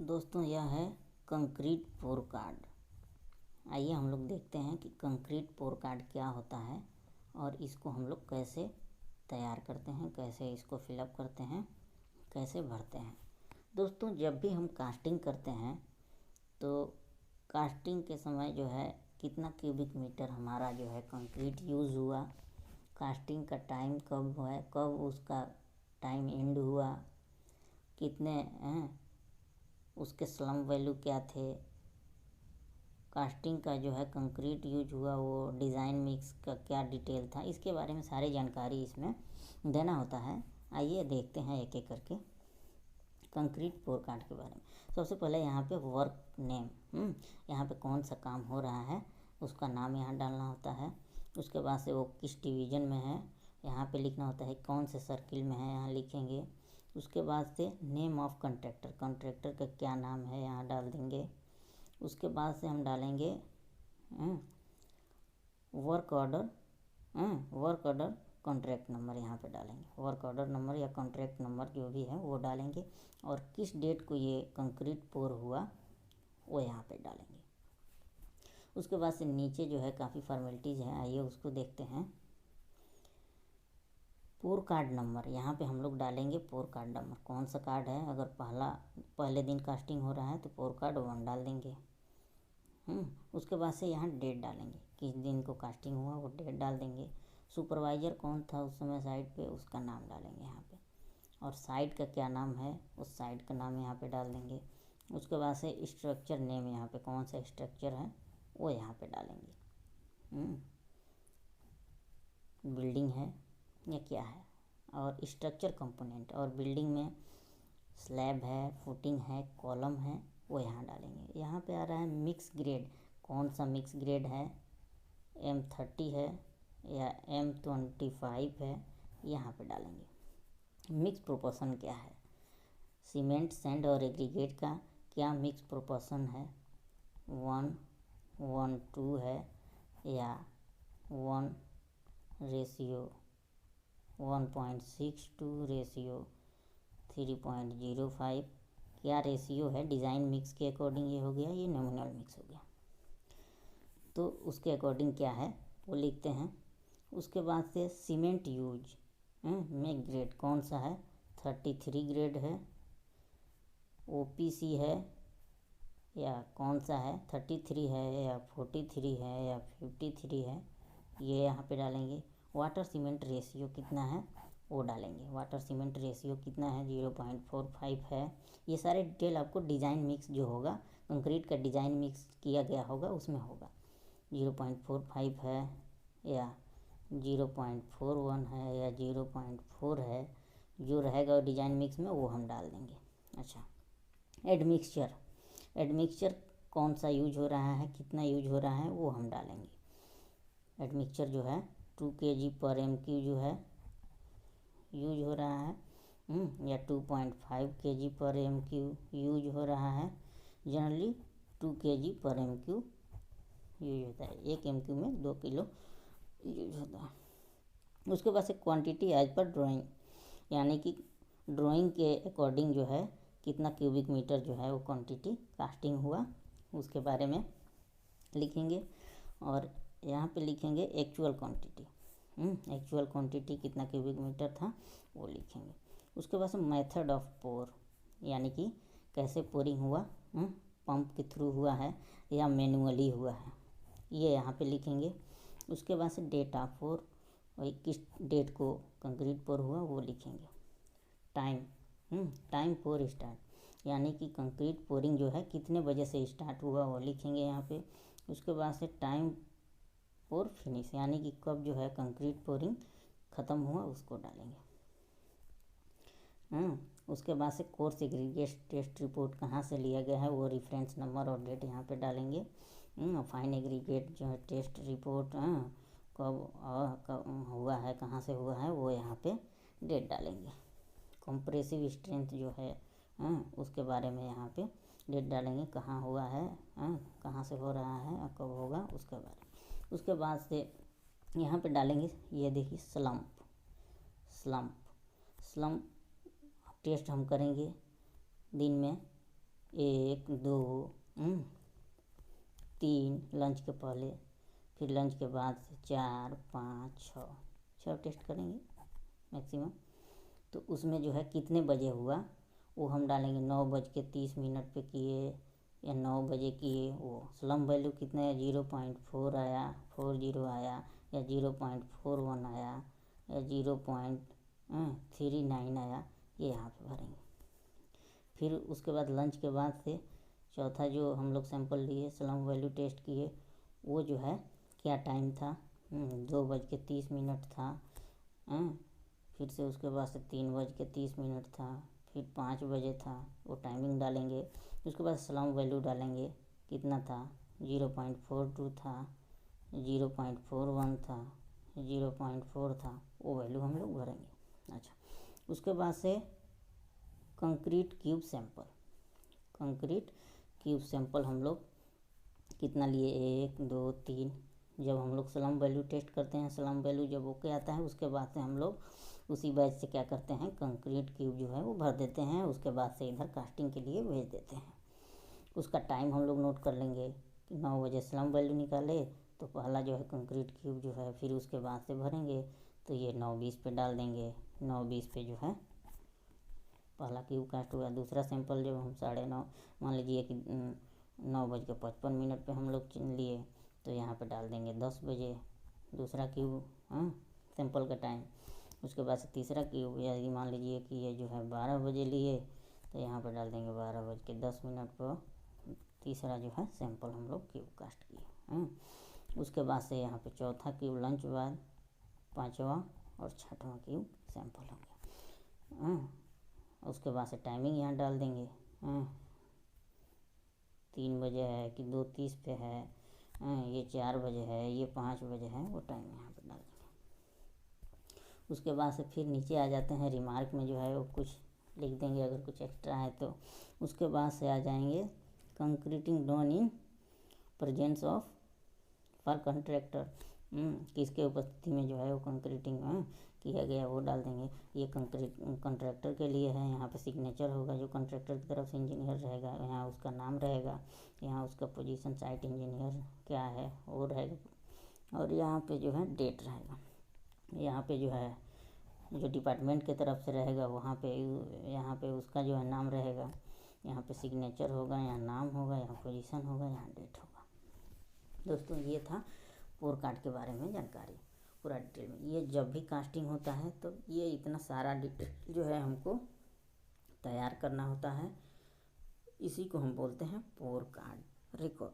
दोस्तों यह है कंक्रीट पोर कार्ड। आइए हम लोग देखते हैं कि कंक्रीट पोर कार्ड क्या होता है और इसको हम लोग कैसे तैयार करते हैं, कैसे इसको फिलअप करते हैं, कैसे भरते हैं। दोस्तों जब भी हम कास्टिंग करते हैं तो कास्टिंग के समय जो है कितना क्यूबिक मीटर हमारा जो है कंक्रीट यूज़ हुआ, कास्टिंग का टाइम कब है, कब उसका टाइम एंड हुआ, कितने उसके स्लम वैल्यू क्या थे, कास्टिंग का जो है कंक्रीट यूज हुआ वो डिज़ाइन मिक्स का क्या डिटेल था, इसके बारे में सारी जानकारी इसमें देना होता है। आइए देखते हैं एक एक करके कंक्रीट पोर कार्ड के बारे में। सबसे पहले यहाँ पे वर्क नेम, यहाँ पे कौन सा काम हो रहा है उसका नाम यहाँ डालना होता है। उसके बाद से वो किस डिवीज़न में है यहाँ पे लिखना होता है, कौन से सर्किल में है यहाँ लिखेंगे। उसके बाद से नेम ऑफ कंट्रैक्टर, कंट्रैक्टर का क्या नाम है यहाँ डाल देंगे। उसके बाद से हम डालेंगे work order, work order contract number यहाँ पे डालेंगे। वर्क ऑर्डर नंबर या कॉन्ट्रैक्ट नंबर जो भी है वो डालेंगे और किस डेट को ये कंक्रीट पोर हुआ वो यहाँ पे डालेंगे। उसके बाद से नीचे जो है काफ़ी फॉर्मेलिटीज़ है, आइए उसको देखते हैं। पोर कार्ड नंबर यहाँ पे हम लोग डालेंगे। पोर कार्ड नंबर कौन सा कार्ड है, अगर पहले दिन कास्टिंग हो रहा है तो पोर कार्ड 1 डाल देंगे। उसके बाद से यहाँ डेट डालेंगे, किस दिन को कास्टिंग हुआ वो डेट डाल देंगे। सुपरवाइज़र कौन था उस समय साइट पे उसका नाम डालेंगे यहाँ पे, और साइट का क्या नाम है उस साइट का नाम यहाँ पे डाल देंगे। उसके बाद से स्ट्रक्चर नेम यहाँ पे कौन सा स्ट्रक्चर है वो यहाँ पे डालेंगे। बिल्डिंग है या क्या है, और स्ट्रक्चर कंपोनेंट, और बिल्डिंग में स्लैब है, फुटिंग है, कॉलम है वो यहाँ डालेंगे। यहाँ पे आ रहा है मिक्स ग्रेड, कौन सा मिक्स ग्रेड है, M30 है या M25 है यहाँ पे डालेंगे। मिक्स प्रोपोर्शन क्या है, सीमेंट सैंड और एग्रीगेट का क्या मिक्स प्रोपोर्शन है, 1:1:2 है या 1:1.62:3.05 क्या रेशियो है। डिज़ाइन मिक्स के अकॉर्डिंग ये हो गया, ये नॉमिनल मिक्स हो गया तो उसके अकॉर्डिंग क्या है वो लिखते हैं। उसके बाद से सीमेंट यूज में ग्रेड कौन सा है, 33 ग्रेड है, OPC है या कौन सा है, 33 है या 43 है या 53 है ये यहाँ पे डालेंगे। वाटर सीमेंट रेशियो कितना है वो डालेंगे। वाटर सीमेंट रेशियो कितना है, 0.45 है। ये सारे डिटेल आपको डिज़ाइन मिक्स जो होगा, कंक्रीट का डिज़ाइन मिक्स किया गया होगा उसमें होगा। 0.45 है या 0.41 है या 0.4 है, जो रहेगा डिज़ाइन मिक्स में वो हम डाल देंगे। अच्छा, एडमिक्सचर, एडमिक्सचर कौन सा यूज हो रहा है, कितना यूज हो रहा है वो हम डालेंगे। एडमिक्सचर जो है 2 kg/MQ जो है यूज हो रहा है, या 2.5 kg/MQ यूज हो रहा है। जनरली 2 kg/MQ यूज होता है, 1 MQ में 2 किलो यूज होता है। उसके बाद से क्वांटिटी एज पर ड्राइंग, यानी कि ड्राइंग के अकॉर्डिंग जो है कितना क्यूबिक मीटर जो है वो क्वांटिटी कास्टिंग हुआ उसके बारे में लिखेंगे। और यहाँ पे लिखेंगे एक्चुअल क्वांटिटी, एक्चुअल क्वांटिटी कितना क्यूबिक मीटर था वो लिखेंगे। उसके बाद से मेथड ऑफ पोर, यानी कि कैसे पोरिंग हुआ, पंप के थ्रू हुआ है या मैनुअली हुआ है ये यहाँ पे लिखेंगे। उसके बाद से डेट ऑफ पोर, वही किस डेट को कंक्रीट पोर हुआ वो लिखेंगे। टाइम, टाइम पोर स्टार्ट, यानी कि कंक्रीट पोरिंग जो है कितने बजे से स्टार्ट हुआ वो लिखेंगे यहाँ पे। उसके बाद से टाइम पोर फिनिश, यानी कि कब जो है कंक्रीट पोरिंग ख़त्म हुआ उसको डालेंगे। उसके बाद से कोर्स एग्रीगेट टेस्ट रिपोर्ट कहाँ से लिया गया है वो रेफरेंस नंबर और डेट यहाँ पे डालेंगे। फाइन एग्रीगेट जो है टेस्ट रिपोर्ट कब हुआ है, कहाँ से हुआ है वो यहाँ पे डेट डालेंगे। कंप्रेसिव स्ट्रेंथ जो है उसके बारे में यहाँ पे डेट डालेंगे, कहाँ हुआ है, कहाँ से हो रहा है, कब होगा उसके बारे में। उसके बाद से यहाँ पे डालेंगे, ये देखिए स्लम्प, स्लम्प टेस्ट हम करेंगे दिन में 1 2 3 लंच के पहले, फिर लंच के बाद 4 5 6 टेस्ट करेंगे मैक्सिमम। तो उसमें जो है कितने बजे हुआ वो हम डालेंगे। 9:30 पे किए या 9 बजे किए, वो स्लम वैल्यू कितना है, 0.4 आया, 40 आया, या 0.41 आया, या 0.39 आया, ये यहाँ पे भरेंगे। फिर उसके बाद लंच के बाद से चौथा जो हम लोग सैंपल लिए, स्लम वैल्यू टेस्ट किए, वो जो है क्या टाइम था, 2:30 था। फिर से उसके बाद से 3:30 था, फिर 5 बजे था, वो टाइमिंग डालेंगे। उसके बाद स्लम वैल्यू डालेंगे, कितना था, 0.42 था, 0.41 था, 0.4 था, वो वैल्यू हम लोग भरेंगे। अच्छा, उसके बाद से कंक्रीट क्यूब सैंपल हम लोग कितना लिए, 1 2 3। जब हम लोग स्लम वैल्यू टेस्ट करते हैं, स्लम वैल्यू जब ओके आता है, उसके बाद से हम लोग उसी बैच से क्या करते हैं, कंक्रीट क्यूब जो है वो भर देते हैं। उसके बाद से इधर कास्टिंग के लिए भेज देते हैं। उसका टाइम हम लोग नोट कर लेंगे कि 9 बजे स्लम वैल्यू निकाले तो पहला जो है कंक्रीट क्यूब जो है, फिर उसके बाद से भरेंगे तो ये 9:20 पे डाल देंगे। 9:20 पे जो है पहला क्यूब कास्ट हुआ। दूसरा सैंपल जब हम 9:30, मान लीजिए कि 9:55 पे हम लोग लिए, तो यहाँ पे डाल देंगे 10 बजे दूसरा क्यूब, सैंपल का टाइम। उसके बाद से तीसरा क्यूब, यदि मान लीजिए कि ये जो है 12 बजे लिए, तो यहाँ पे डाल देंगे 12:10 पर तीसरा जो है सैंपल हम लोग क्यूब कास्ट किए। उसके बाद से यहाँ पे चौथा क्यूब लंच बाद, पाँचवा और छठवां क्यूब सैंपल होंगे। उसके बाद से टाइमिंग यहाँ डाल देंगे, 3 बजे है कि 2:30 पे है, ये 4 बजे है, ये 5 बजे है, वो टाइम यहाँ पे डाल देंगे। उसके बाद से फिर नीचे आ जाते हैं, रिमार्क में जो है वो कुछ लिख देंगे अगर कुछ एक्स्ट्रा है तो। उसके बाद से आ जाएंगे concreting done in presence of for contractor, किसके उपस्थिति में जो है वो कंक्रीटिंग किया गया, वो डाल देंगे। ये कंट्रैक्टर के लिए है, यहाँ पे सिग्नेचर होगा, जो कंट्रैक्टर की तरफ से इंजीनियर रहेगा, यहाँ उसका नाम रहेगा, यहाँ उसका पोजीशन साइट इंजीनियर क्या है वो रहेगा, और यहाँ पे जो है डेट रहेगा। यहाँ पे जो है जो डिपार्टमेंट की तरफ से रहेगा वहाँ पे, यहाँ पे उसका जो है नाम रहेगा, यहाँ पे सिग्नेचर होगा, यहाँ नाम होगा, यहाँ पोजीशन होगा, यहाँ डेट होगा। दोस्तों ये था पोर कार्ड के बारे में जानकारी पूरा डिटेल में। ये जब भी कास्टिंग होता है तो ये इतना सारा डिटेल जो है हमको तैयार करना होता है, इसी को हम बोलते हैं पोर कार्ड रिकॉर्ड।